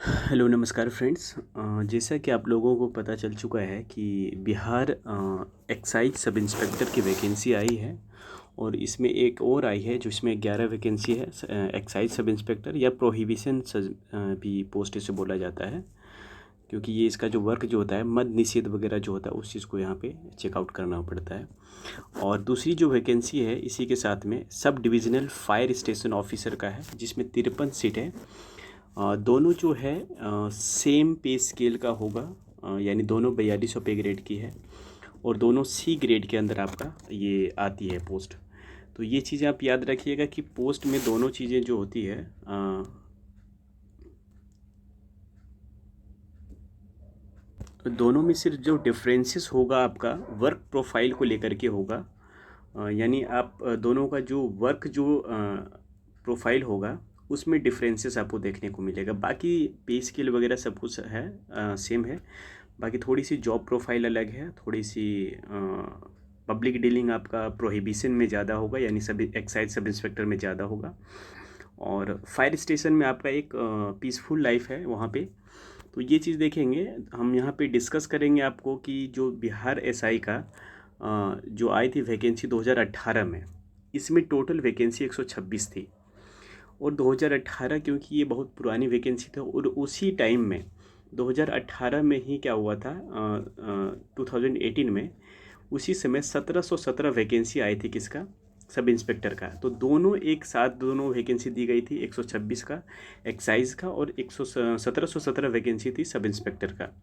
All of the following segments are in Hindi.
हेलो नमस्कार फ्रेंड्स। जैसा कि आप लोगों को पता चल चुका है कि बिहार एक्साइज सब इंस्पेक्टर की वैकेंसी आई है और इसमें एक और आई है जो इसमें 11 वैकेंसी है। एक्साइज सब इंस्पेक्टर या प्रोहिबिशन भी पोस्ट इसे बोला जाता है, क्योंकि ये इसका जो वर्क जो होता है मद निषेध वगैरह जो होता है उस चीज़ को यहाँ पे चेकआउट करना पड़ता है। और दूसरी जो वैकेंसी है इसी के साथ में sub divisional fire station officer का है, जिसमें 53 सीट है। दोनों जो है सेम पे स्केल का होगा, यानी दोनों 4200 पे ग्रेड की है और दोनों सी ग्रेड के अंदर आपका ये आती है पोस्ट। तो ये चीज़ें आप याद रखिएगा कि पोस्ट में दोनों चीज़ें जो होती है तो दोनों में सिर्फ जो डिफरेंसेस होगा आपका वर्क प्रोफाइल को लेकर के होगा। यानी आप दोनों का जो वर्क जो प्रोफाइल होगा उसमें डिफरेंसेस आपको देखने को मिलेगा। बाकी पे स्केल वगैरह सब कुछ है सेम है। बाकी थोड़ी सी जॉब प्रोफाइल अलग है, थोड़ी सी पब्लिक डीलिंग आपका प्रोहिबिशन में ज़्यादा होगा, यानी सब एक्साइज सब इंस्पेक्टर में ज़्यादा होगा। और फायर स्टेशन में आपका एक पीसफुल लाइफ है वहाँ पे। तो ये चीज़ देखेंगे हम यहाँ पे डिस्कस करेंगे आपको कि जो बिहार एसआई का जो आई थी वैकेंसी 2018 में, इसमें टोटल वैकेंसी 126 थी। और 2018 क्योंकि ये बहुत पुरानी वैकेंसी था और उसी टाइम में 2018 में ही क्या हुआ था, 2018 में उसी समय 1717 वैकेंसी आई थी किसका, सब इंस्पेक्टर का। तो दोनों एक साथ दोनों वैकेंसी दी गई थी, 126 का एक्साइज का और 1717 वैकेंसी थी सब इंस्पेक्टर का।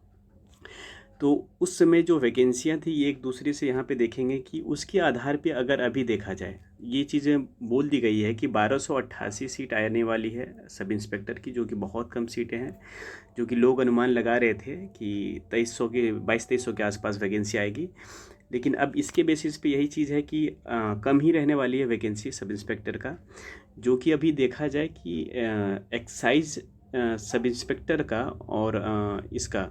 तो उस समय जो वैकेंसियाँ थी ये एक दूसरे से यहाँ पे देखेंगे कि उसके आधार पे अगर अभी देखा जाए, ये चीज़ें बोल दी गई है कि 1288 सीट आने वाली है सब इंस्पेक्टर की, जो कि बहुत कम सीटें हैं। जो कि लोग अनुमान लगा रहे थे कि 2300 के 2200-2300 के आसपास वैकेंसी आएगी, लेकिन अब इसके बेसिस पे यही चीज़ है कि कम ही रहने वाली है वैकेंसी सब इंस्पेक्टर का। जो कि अभी देखा जाए कि एक्साइज सब इंस्पेक्टर का और इसका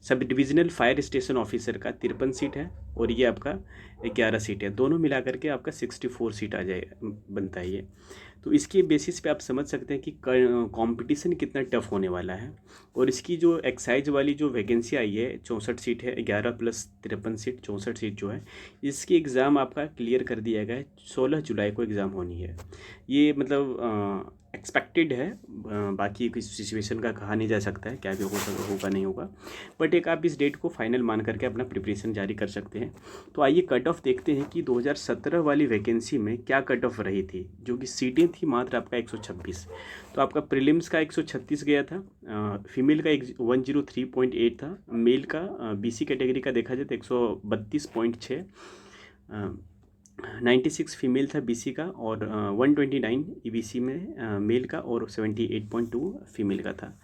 sub divisional fire station officer का 53 सीट है और ये आपका 11 सीट है। दोनों मिला करके आपका 64 सीट आ जाए बनता है ये। तो इसके बेसिस पे आप समझ सकते हैं कि कंपटीशन कितना टफ होने वाला है। और इसकी जो एक्साइज वाली जो वैकेंसी आई है 64 सीट है, 11 प्लस 53 सीट 64 सीट जो है, इसकी एग्ज़ाम आपका क्लियर कर दिया गया है। 16 जुलाई को एग्ज़ाम होनी है। ये मतलब एक्सपेक्टेड है, बाकी किसी सिचुएशन का कहा नहीं जा सकता है क्या भी होगा नहीं होगा, बट एक आप इस डेट को फाइनल मान करके अपना प्रिपरेशन जारी कर सकते हैं। तो आइए कट ऑफ देखते हैं कि 2017 वाली वैकेंसी में क्या कट ऑफ रही थी, जो कि सीटें थी मात्र आपका 126। तो आपका प्रीलिम्स का 136 गया था, फीमेल का 103.8 था, मेल का बीसी कैटेगरी का देखा जाए तो 132.6, 96 फीमेल था बीसी का और 129 ईबीसी में मेल का और 78.2 फीमेल का था।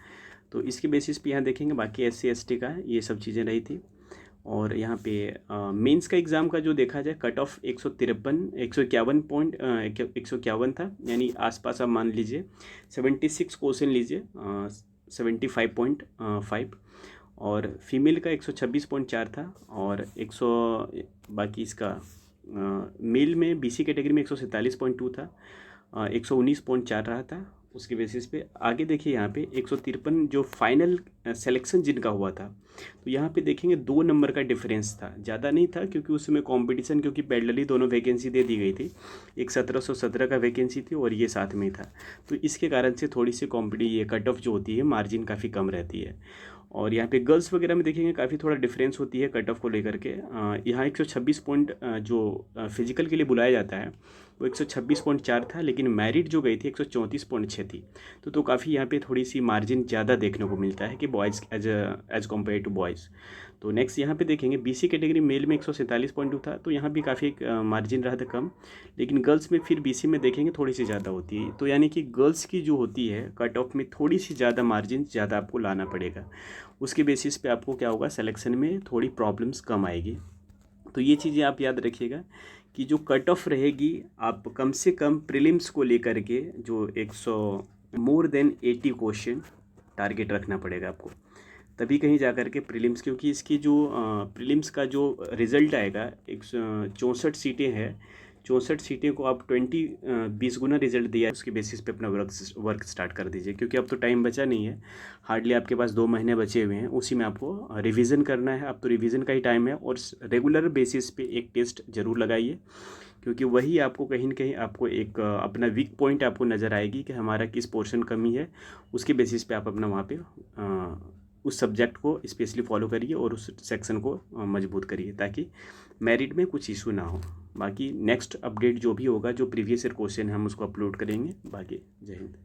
तो इसके बेसिस पे यहाँ देखेंगे बाकी एससी एसटी का ये सब चीज़ें रही थी। और यहाँ पे मेंस का एग्ज़ाम का जो देखा जाए कट ऑफ 151 था, यानी आसपास आप मान लीजिए 76 क्वेश्चन लीजिए, 75.5। और फीमेल का 126.4 था और 100 बाकी इसका मेल में बीसी कैटेगरी में 147.2 था, 119.4 रहा था। उसके बेसिस पे आगे देखिए यहाँ पे 153 जो फाइनल सिलेक्शन जिनका हुआ था, तो यहाँ पे देखेंगे 2 नंबर का डिफरेंस था, ज़्यादा नहीं था क्योंकि उसमें कंपटीशन क्योंकि पैरेलली दोनों वैकेंसी दे दी गई थी। एक 1717 का वैकेंसी थी और ये साथ में था, तो इसके कारण से थोड़ी सी ये कट ऑफ जो होती है मार्जिन काफ़ी कम रहती है। और यहाँ पे गर्ल्स वगैरह में देखेंगे काफ़ी थोड़ा डिफरेंस होती है कट ऑफ को लेकर के। यहाँ 126 पॉइंट जो फिजिकल के लिए बुलाया जाता है वो 126.4 था, लेकिन मैरिट जो गई थी 134.6 थी। तो काफ़ी यहाँ पे थोड़ी सी मार्जिन ज़्यादा देखने को मिलता है कि boys as compare to boys. तो नेक्स्ट यहाँ पे देखेंगे बीसी कैटेगरी मेल में 147.2 था, तो यहाँ भी काफ़ी मार्जिन रहा था कम, लेकिन गर्ल्स में फिर बीसी में देखेंगे थोड़ी सी ज़्यादा होती है। तो यानी कि गर्ल्स की जो होती है कट ऑफ में थोड़ी सी ज़्यादा मार्जिन ज़्यादा आपको लाना पड़ेगा। उसके बेसिस पे आपको क्या होगा, सिलेक्शन में थोड़ी प्रॉब्लम्स कम आएगी। तो ये चीज़ें आप याद रखिएगा कि जो कट ऑफ रहेगी आप कम से कम प्रीलिम्स को लेकर के जो 100 मोर देन 80 क्वेश्चन टारगेट रखना पड़ेगा आपको, तभी कहीं जा कर के प्रीलिम्स, क्योंकि इसकी जो प्रीलिम्स का जो रिज़ल्ट आएगा 164 सीटें हैं 64 सीटें को आप 20 गुना रिजल्ट दिया है, उसके बेसिस पे अपना वर्क स्टार्ट कर दीजिए, क्योंकि अब तो टाइम बचा नहीं है, हार्डली आपके पास 2 महीने बचे हुए हैं, उसी में आपको रिवीजन करना है। अब तो रिवीजन का ही टाइम है, और रेगुलर बेसिस पे एक टेस्ट ज़रूर लगाइए, क्योंकि वही आपको कहीं न कहीं आपको एक अपना वीक पॉइंट आपको नज़र आएगी कि हमारा किस पोर्शन कमी है, उसके बेसिस पे आप अपना वहाँ पे उस सब्जेक्ट को स्पेशली फॉलो करिए और उस सेक्शन को मजबूत करिए, ताकि मेरिट में कुछ इशू ना हो। बाकी नेक्स्ट अपडेट जो भी होगा, जो प्रीवियस ईयर क्वेश्चन है हम उसको अपलोड करेंगे। बाकी जय हिंद।